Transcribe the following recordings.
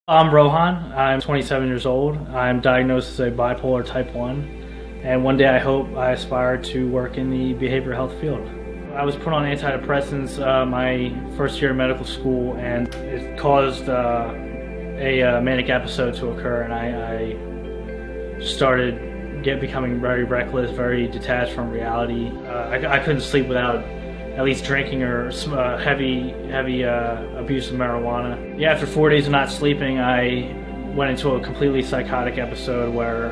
I'm Rohan. I'm 27 years old. I'm diagnosed as a bipolar type 1, and one day I aspire to work in the behavioral health field. I was put on antidepressants my first year of medical school, and it caused a manic episode to occur, and I started becoming very reckless, very detached from reality. I couldn't sleep without at least drinking or heavy abuse of marijuana. Yeah, after 4 days of not sleeping, I went into a completely psychotic episode where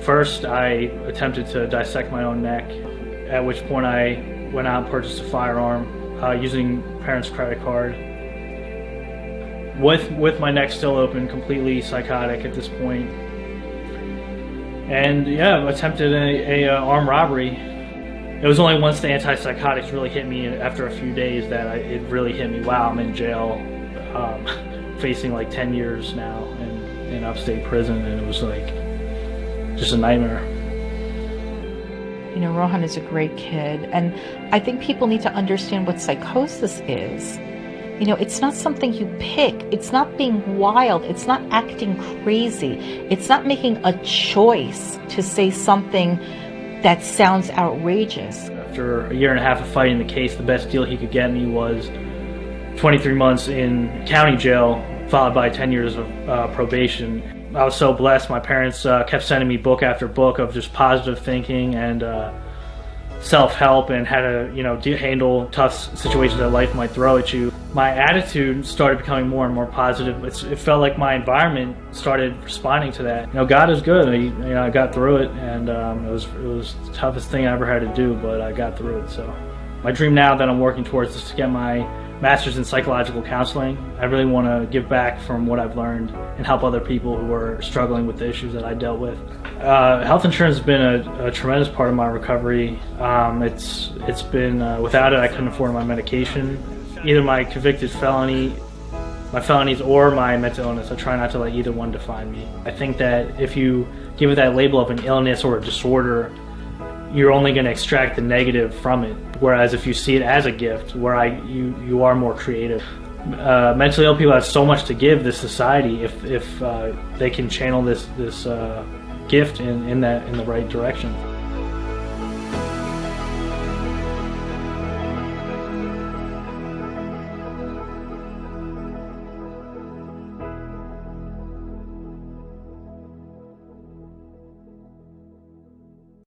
first I attempted to dissect my own neck, at which point I went out and purchased a firearm using parents' credit card. With my neck still open, completely psychotic at this point. And yeah, attempted a armed robbery. It was only once the antipsychotics really hit me after a few days that it really hit me. Wow, I'm in jail, facing like 10 years now in upstate prison, and it was like just a nightmare. You know, Rohan is a great kid, and I think people need to understand what psychosis is. You know, it's not something you pick. It's not being wild. It's not acting crazy. It's not making a choice to say something that sounds outrageous. After a year and a half of fighting the case, the best deal he could get me was 23 months in county jail, followed by 10 years of probation. I was so blessed. My parents kept sending me book after book of just positive thinking and self-help, and how to handle tough situations that life might throw at you. My attitude started becoming more and more positive. It felt like my environment started responding to that. You know, God is good. I got through it, and it was the toughest thing I ever had to do, but I got through it. So my dream now that I'm working towards is to get my master's in psychological counseling. I really want to give back from what I've learned and help other people who are struggling with the issues that I dealt with. Health insurance has been a tremendous part of my recovery. It's been without it, I couldn't afford my medication. Either my convicted felonies or my mental illness. I try not to let either one define me. I think that if you give it that label of an illness or a disorder, you're only going to extract the negative from it. Whereas if you see it as a gift, where you are more creative. Mentally ill people have so much to give this society if they can channel this gift in the right direction.